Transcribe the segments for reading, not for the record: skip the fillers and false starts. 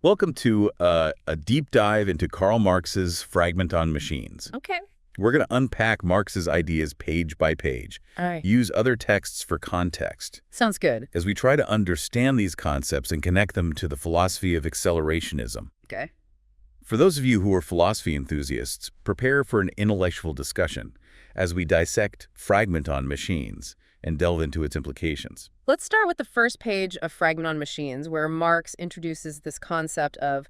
Welcome to a deep dive into Karl Marx's Fragment on Machines. Okay. We're going to unpack Marx's ideas page by page, All right. use other texts for context, Sounds good. as we try to understand these concepts and connect them to the philosophy of accelerationism. Okay. For those of you who are philosophy enthusiasts, prepare for an intellectual discussion as we dissect Fragment on Machines and delve into its implications. Let's start with the first page of Fragment on Machines, where Marx introduces this concept of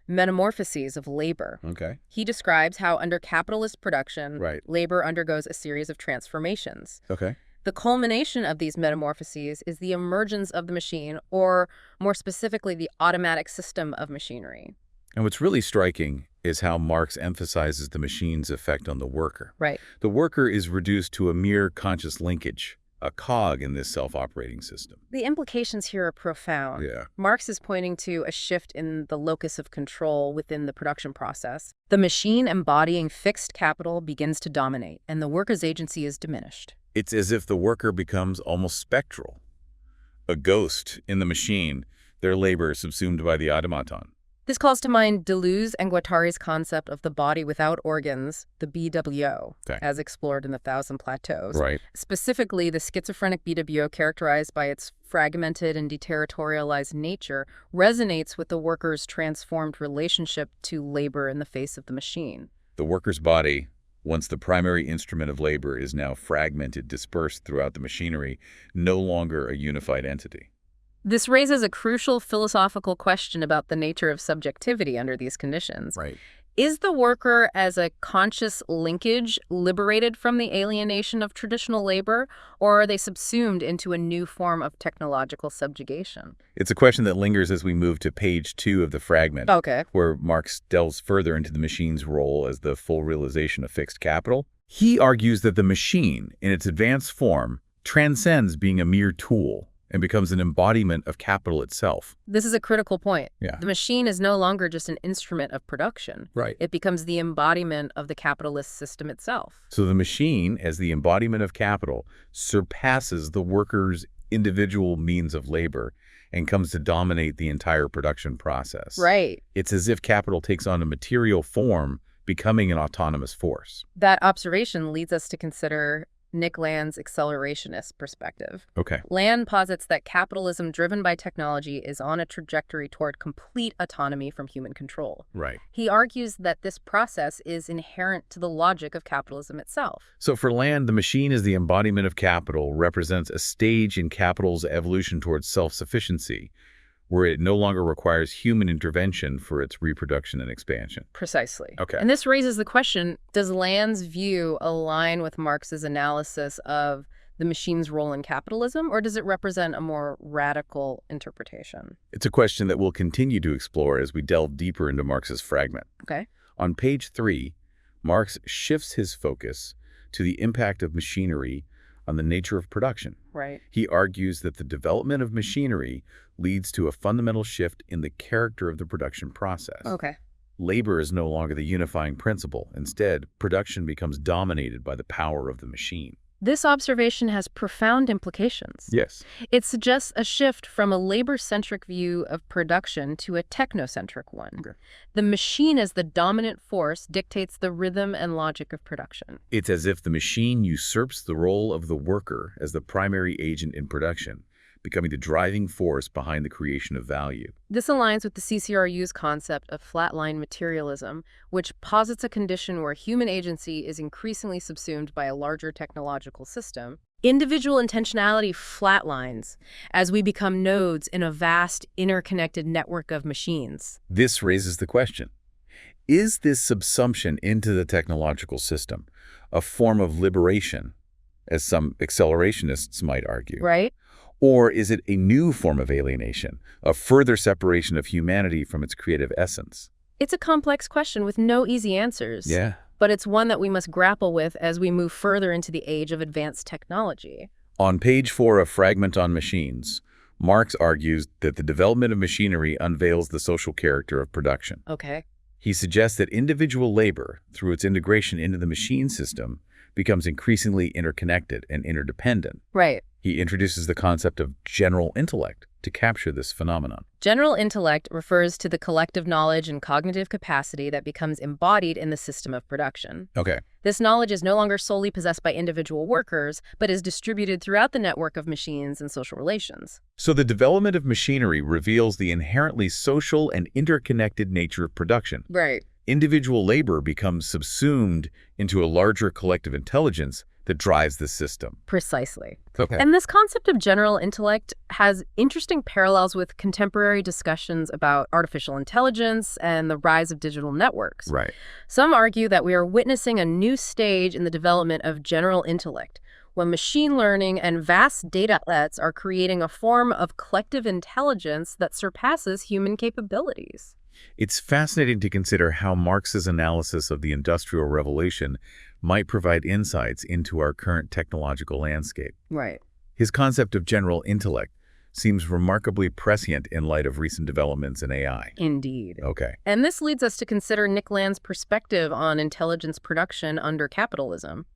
metamorphoses of labor. Okay. He describes how under capitalist production, Right. labor undergoes a series of transformations. Okay. The culmination of these metamorphoses is the emergence of the machine, or more specifically, the automatic system of machinery. And what's really striking is how Marx emphasizes the machine's effect on the worker. Right. The worker is reduced to a mere conscious linkage, a cog in this self-operating system. The implications here are profound. Yeah. Marx is pointing to a shift in the locus of control within the production process. The machine embodying fixed capital begins to dominate, and the worker's agency is diminished. It's as if the worker becomes almost spectral, a ghost in the machine, their labor subsumed by the automaton. This calls to mind Deleuze and Guattari's concept of the body without organs, the BWO, Okay. as explored in The Thousand Plateaus. Right. Specifically, the schizophrenic BWO, characterized by its fragmented and deterritorialized nature, resonates with the worker's transformed relationship to labor in the face of the machine. The worker's body, once the primary instrument of labor, is now fragmented, dispersed throughout the machinery, no longer a unified entity. This raises a crucial philosophical question about the nature of subjectivity under these conditions. Right. Is the worker as a conscious linkage liberated from the alienation of traditional labor, or are they subsumed into a new form of technological subjugation? It's a question that lingers as we move to page 2 of the fragment, Okay. where Marx delves further into the machine's role as the full realization of fixed capital. He argues that the machine, in its advanced form, transcends being a mere tool and becomes an embodiment of capital itself. This is a critical point. Yeah. The machine is no longer just an instrument of production. Right. It becomes the embodiment of the capitalist system itself. So the machine, as the embodiment of capital, surpasses the worker's individual means of labor and comes to dominate the entire production process. Right. It's as if capital takes on a material form, becoming an autonomous force. That observation leads us to consider Nick Land's accelerationist perspective. Okay. Land posits that capitalism driven by technology is on a trajectory toward complete autonomy from human control. Right. He argues that this process is inherent to the logic of capitalism itself. So for Land, the machine as the embodiment of capital represents a stage in capital's evolution towards self-sufficiency, where it no longer requires human intervention for its reproduction and expansion. Precisely. Okay. And this raises the question, does Land's view align with Marx's analysis of the machine's role in capitalism, or does it represent a more radical interpretation? It's a question that we'll continue to explore as we delve deeper into Marx's fragment. Okay. On page 3, Marx shifts his focus to the impact of machinery on the nature of production. Right. He argues that the development of machinery leads to a fundamental shift in the character of the production process. Okay. Labor is no longer the unifying principle. Instead, production becomes dominated by the power of the machine. This observation has profound implications. Yes. It suggests a shift from a labor-centric view of production to a technocentric one. Okay. The machine as the dominant force dictates the rhythm and logic of production. It's as if the machine usurps the role of the worker as the primary agent in production, becoming the driving force behind the creation of value. This aligns with the CCRU's concept of flatline materialism, which posits a condition where human agency is increasingly subsumed by a larger technological system. Individual intentionality flatlines as we become nodes in a vast, interconnected network of machines. This raises the question, is this subsumption into the technological system a form of liberation, as some accelerationists might argue? Right? Or is it a new form of alienation, a further separation of humanity from its creative essence? It's a complex question with no easy answers. Yeah. But it's one that we must grapple with as we move further into the age of advanced technology. On page 4 of Fragment on Machines, Marx argues that the development of machinery unveils the social character of production. Okay. He suggests that individual labor, through its integration into the machine system, becomes increasingly interconnected and interdependent. Right. He introduces the concept of general intellect, to capture this phenomenon? General intellect refers to the collective knowledge and cognitive capacity that becomes embodied in the system of production. Okay. This knowledge is no longer solely possessed by individual workers, but is distributed throughout the network of machines and social relations. So the development of machinery reveals the inherently social and interconnected nature of production. Right. Individual labor becomes subsumed into a larger collective intelligence that drives the system. Precisely. Okay. And this concept of general intellect has interesting parallels with contemporary discussions about artificial intelligence and the rise of digital networks. Right. Some argue that we are witnessing a new stage in the development of general intellect, when machine learning and vast data sets are creating a form of collective intelligence that surpasses human capabilities. It's fascinating to consider how Marx's analysis of the Industrial Revolution might provide insights into our current technological landscape. Right. His concept of general intellect seems remarkably prescient in light of recent developments in AI. Indeed. Okay. And this leads us to consider Nick Land's perspective on intelligence production under capitalism.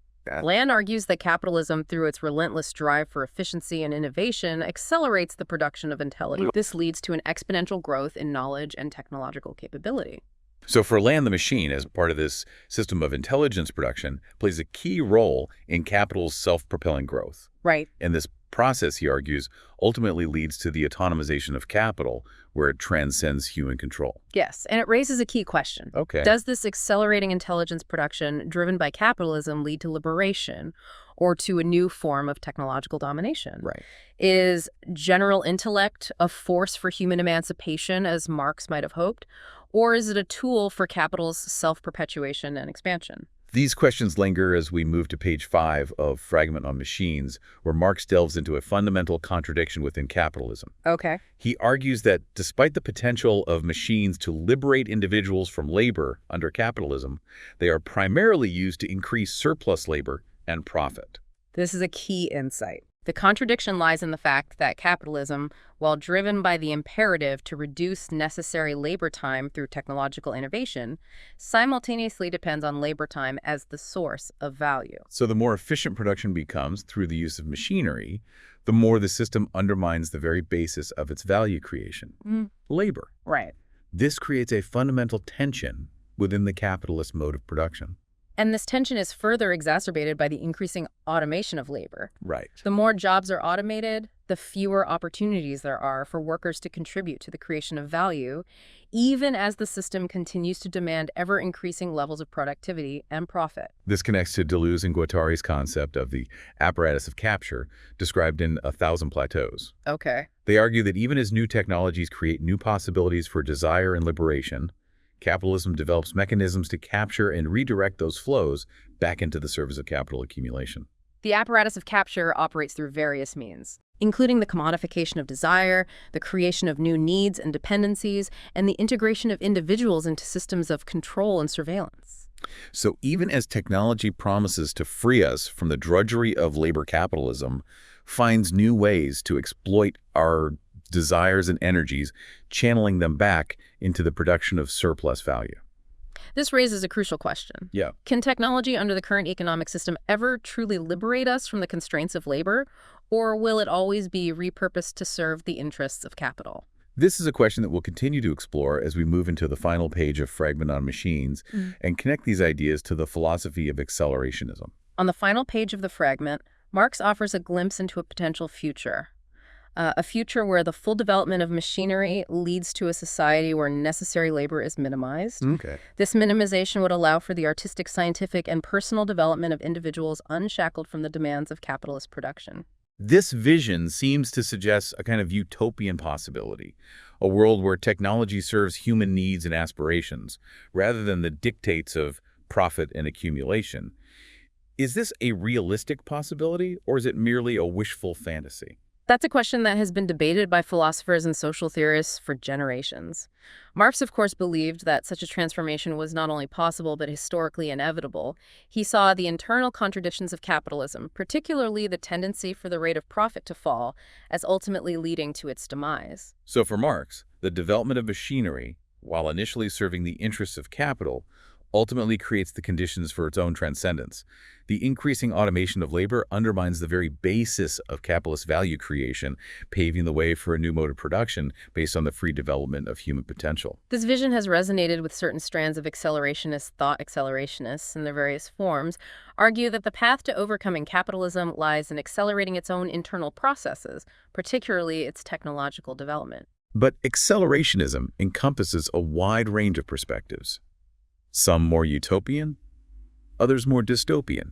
Land argues that capitalism, through its relentless drive for efficiency and innovation, accelerates the production of intelligence. This leads to an exponential growth in knowledge and technological capability. So for Land, the machine, as part of this system of intelligence production, plays a key role in capital's self-propelling growth. Right. And this process, he argues, ultimately leads to the autonomization of capital, where it transcends human control. Yes, and it raises a key question. Okay. Does this accelerating intelligence production driven by capitalism lead to liberation or to a new form of technological domination? Right. Is general intellect a force for human emancipation, as Marx might have hoped, or is it a tool for capital's self-perpetuation and expansion? These questions linger as we move to page 5 of Fragment on Machines, where Marx delves into a fundamental contradiction within capitalism. Okay. He argues that despite the potential of machines to liberate individuals from labor under capitalism, they are primarily used to increase surplus labor and profit. This is a key insight. The contradiction lies in the fact that capitalism, while driven by the imperative to reduce necessary labor time through technological innovation, simultaneously depends on labor time as the source of value. So the more efficient production becomes through the use of machinery, the more the system undermines the very basis of its value creation, labor. Right. This creates a fundamental tension within the capitalist mode of production. And this tension is further exacerbated by the increasing automation of labor. Right. The more jobs are automated, the fewer opportunities there are for workers to contribute to the creation of value, even as the system continues to demand ever-increasing levels of productivity and profit. This connects to Deleuze and Guattari's concept of the apparatus of capture, described in A Thousand Plateaus. Okay. They argue that even as new technologies create new possibilities for desire and liberation, capitalism develops mechanisms to capture and redirect those flows back into the service of capital accumulation. The apparatus of capture operates through various means, including the commodification of desire, the creation of new needs and dependencies, and the integration of individuals into systems of control and surveillance. So even as technology promises to free us from the drudgery of labor capitalism, finds new ways to exploit our desires and energies, channeling them back into the production of surplus value. This raises a crucial question. Yeah. Can technology under the current economic system ever truly liberate us from the constraints of labor, or will it always be repurposed to serve the interests of capital? This is a question that we'll continue to explore as we move into the final page of Fragment on Machines and connect these ideas to the philosophy of accelerationism. On the final page of the fragment, Marx offers a glimpse into a potential future. A future where the full development of machinery leads to a society where necessary labor is minimized. Okay. This minimization would allow for the artistic, scientific, and personal development of individuals unshackled from the demands of capitalist production. This vision seems to suggest a kind of utopian possibility, a world where technology serves human needs and aspirations, rather than the dictates of profit and accumulation. Is this a realistic possibility, or is it merely a wishful fantasy? That's a question that has been debated by philosophers and social theorists for generations. Marx, of course, believed that such a transformation was not only possible but historically inevitable. He saw the internal contradictions of capitalism, particularly the tendency for the rate of profit to fall, as ultimately leading to its demise. So for Marx, the development of machinery, while initially serving the interests of capital, ultimately creates the conditions for its own transcendence. The increasing automation of labor undermines the very basis of capitalist value creation, paving the way for a new mode of production based on the free development of human potential. This vision has resonated with certain strands of accelerationist thought. Accelerationists, in their various forms, argue that the path to overcoming capitalism lies in accelerating its own internal processes, particularly its technological development. But accelerationism encompasses a wide range of perspectives. Some more utopian, others more dystopian.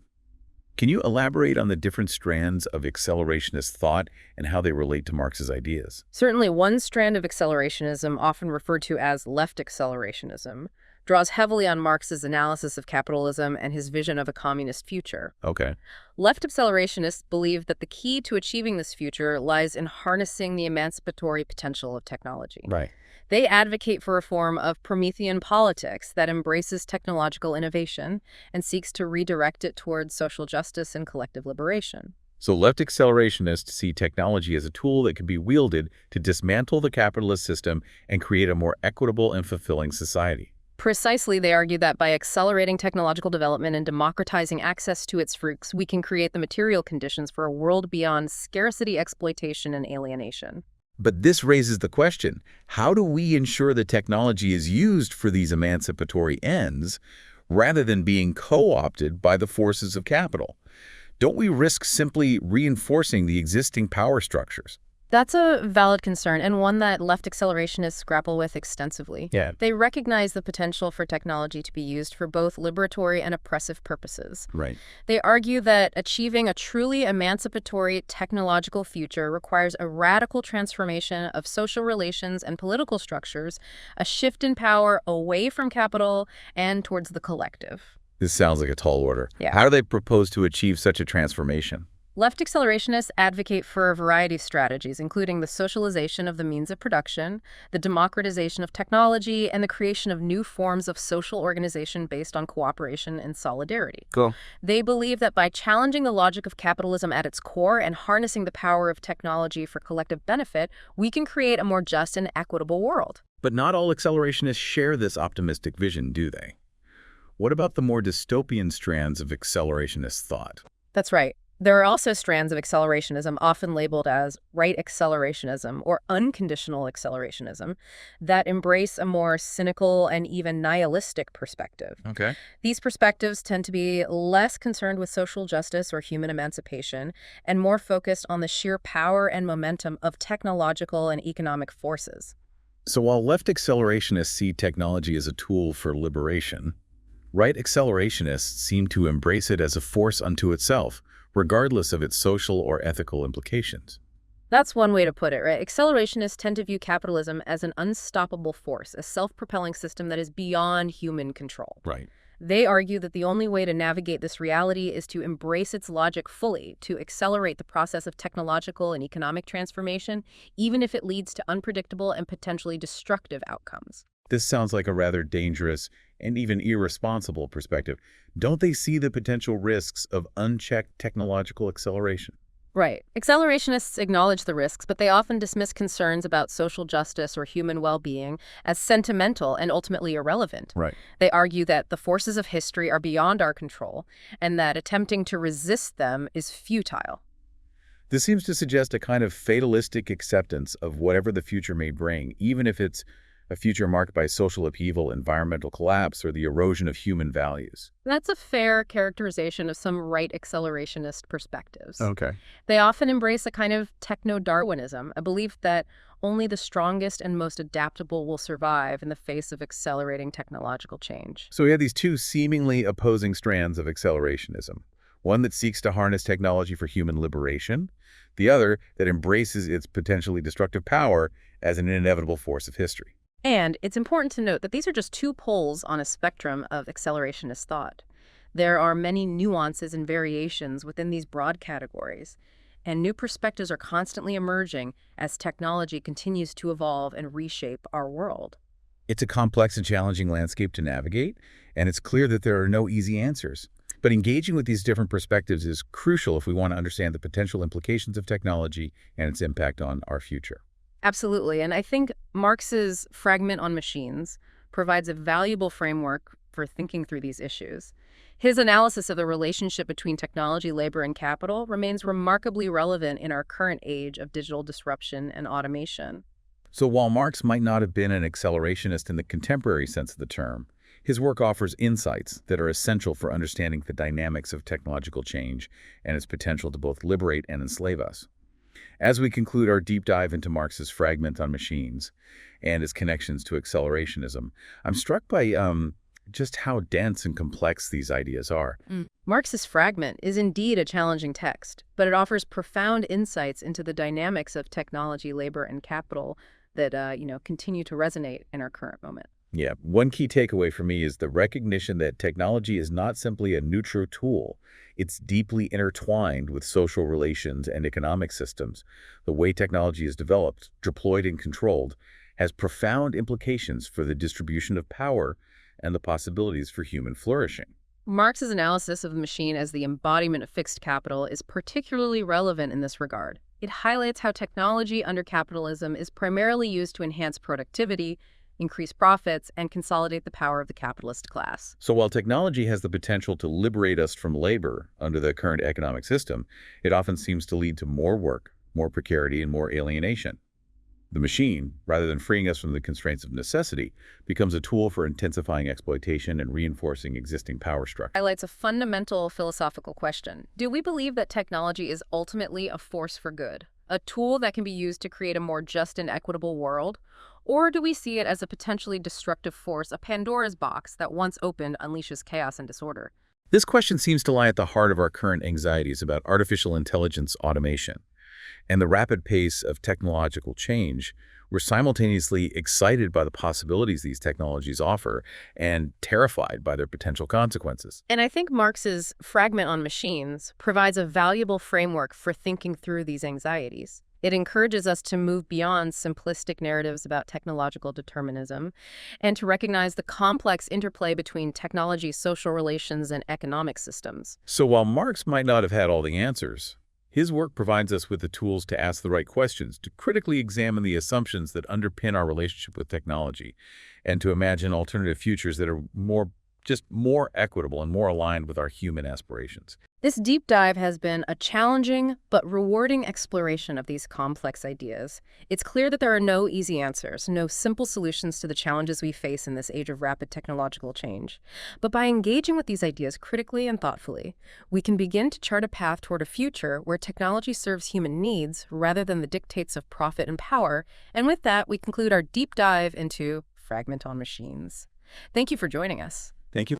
Can you elaborate on the different strands of accelerationist thought and how they relate to Marx's ideas? Certainly, one strand of accelerationism, often referred to as left-accelerationism, draws heavily on Marx's analysis of capitalism and his vision of a communist future. Okay. Left-accelerationists believe that the key to achieving this future lies in harnessing the emancipatory potential of technology. Right. They advocate for a form of Promethean politics that embraces technological innovation and seeks to redirect it towards social justice and collective liberation. So left accelerationists see technology as a tool that can be wielded to dismantle the capitalist system and create a more equitable and fulfilling society. Precisely, they argue that by accelerating technological development and democratizing access to its fruits, we can create the material conditions for a world beyond scarcity, exploitation, and alienation. But this raises the question, how do we ensure the technology is used for these emancipatory ends rather than being co-opted by the forces of capital? Don't we risk simply reinforcing the existing power structures? That's a valid concern, and one that left accelerationists grapple with extensively. Yeah. They recognize the potential for technology to be used for both liberatory and oppressive purposes. Right. They argue that achieving a truly emancipatory technological future requires a radical transformation of social relations and political structures, a shift in power away from capital and towards the collective. This sounds like a tall order. Yeah. How do they propose to achieve such a transformation? Left accelerationists advocate for a variety of strategies, including the socialization of the means of production, the democratization of technology, and the creation of new forms of social organization based on cooperation and solidarity. Cool. They believe that by challenging the logic of capitalism at its core and harnessing the power of technology for collective benefit, we can create a more just and equitable world. But not all accelerationists share this optimistic vision, do they? What about the more dystopian strands of accelerationist thought? That's right. There are also strands of accelerationism, often labeled as right accelerationism or unconditional accelerationism, that embrace a more cynical and even nihilistic perspective. Okay. These perspectives tend to be less concerned with social justice or human emancipation and more focused on the sheer power and momentum of technological and economic forces. So while left accelerationists see technology as a tool for liberation, right accelerationists seem to embrace it as a force unto itself, regardless of its social or ethical implications. That's one way to put it, right? Accelerationists tend to view capitalism as an unstoppable force, a self-propelling system that is beyond human control. Right. They argue that the only way to navigate this reality is to embrace its logic fully, to accelerate the process of technological and economic transformation, even if it leads to unpredictable and potentially destructive outcomes. This sounds like a rather dangerous and even irresponsible perspective. Don't they see the potential risks of unchecked technological acceleration? Right. Accelerationists acknowledge the risks, but they often dismiss concerns about social justice or human well-being as sentimental and ultimately irrelevant. Right. They argue that the forces of history are beyond our control and that attempting to resist them is futile. This seems to suggest a kind of fatalistic acceptance of whatever the future may bring, even if it's a future marked by social upheaval, environmental collapse, or the erosion of human values. That's a fair characterization of some right accelerationist perspectives. Okay. They often embrace a kind of techno-Darwinism, a belief that only the strongest and most adaptable will survive in the face of accelerating technological change. So we have these two seemingly opposing strands of accelerationism. One that seeks to harness technology for human liberation, the other that embraces its potentially destructive power as an inevitable force of history. And it's important to note that these are just two poles on a spectrum of accelerationist thought. There are many nuances and variations within these broad categories, and new perspectives are constantly emerging as technology continues to evolve and reshape our world. It's a complex and challenging landscape to navigate, and it's clear that there are no easy answers. But engaging with these different perspectives is crucial if we want to understand the potential implications of technology and its impact on our future. Absolutely, and I think Marx's Fragment on machines provides a valuable framework for thinking through these issues. His analysis of the relationship between technology, labor, and capital remains remarkably relevant in our current age of digital disruption and automation. So while Marx might not have been an accelerationist in the contemporary sense of the term, his work offers insights that are essential for understanding the dynamics of technological change and its potential to both liberate and enslave us. As we conclude our deep dive into Marx's Fragment on machines and its connections to accelerationism, I'm struck by just how dense and complex these ideas are. Marx's Fragment is indeed a challenging text, but it offers profound insights into the dynamics of technology, labor, and capital that continue to resonate in our current moment. Yeah, one key takeaway for me is the recognition that technology is not simply a neutral tool. It's deeply intertwined with social relations and economic systems. The way technology is developed, deployed, and controlled has profound implications for the distribution of power and the possibilities for human flourishing. Marx's analysis of the machine as the embodiment of fixed capital is particularly relevant in this regard. It highlights how technology under capitalism is primarily used to enhance productivity, increase profits, and consolidate the power of the capitalist class. So while technology has the potential to liberate us from labor under the current economic system, it often seems to lead to more work, more precarity, and more alienation. The machine, rather than freeing us from the constraints of necessity, becomes a tool for intensifying exploitation and reinforcing existing power structures. Highlights a fundamental philosophical question. Do we believe that technology is ultimately a force for good, a tool that can be used to create a more just and equitable world? Or do we see it as a potentially destructive force, a Pandora's box that once opened unleashes chaos and disorder? This question seems to lie at the heart of our current anxieties about artificial intelligence automation. And the rapid pace of technological change, we're simultaneously excited by the possibilities these technologies offer and terrified by their potential consequences. And I think Marx's Fragment on machines provides a valuable framework for thinking through these anxieties. It encourages us to move beyond simplistic narratives about technological determinism and to recognize the complex interplay between technology, social relations, and economic systems. So while Marx might not have had all the answers, his work provides us with the tools to ask the right questions, to critically examine the assumptions that underpin our relationship with technology, and to imagine alternative futures that are more equitable and more aligned with our human aspirations. This deep dive has been a challenging but rewarding exploration of these complex ideas. It's clear that there are no easy answers, no simple solutions to the challenges we face in this age of rapid technological change. But by engaging with these ideas critically and thoughtfully, we can begin to chart a path toward a future where technology serves human needs rather than the dictates of profit and power. And with that, we conclude our deep dive into Fragment on machines. Thank you for joining us. Thank you.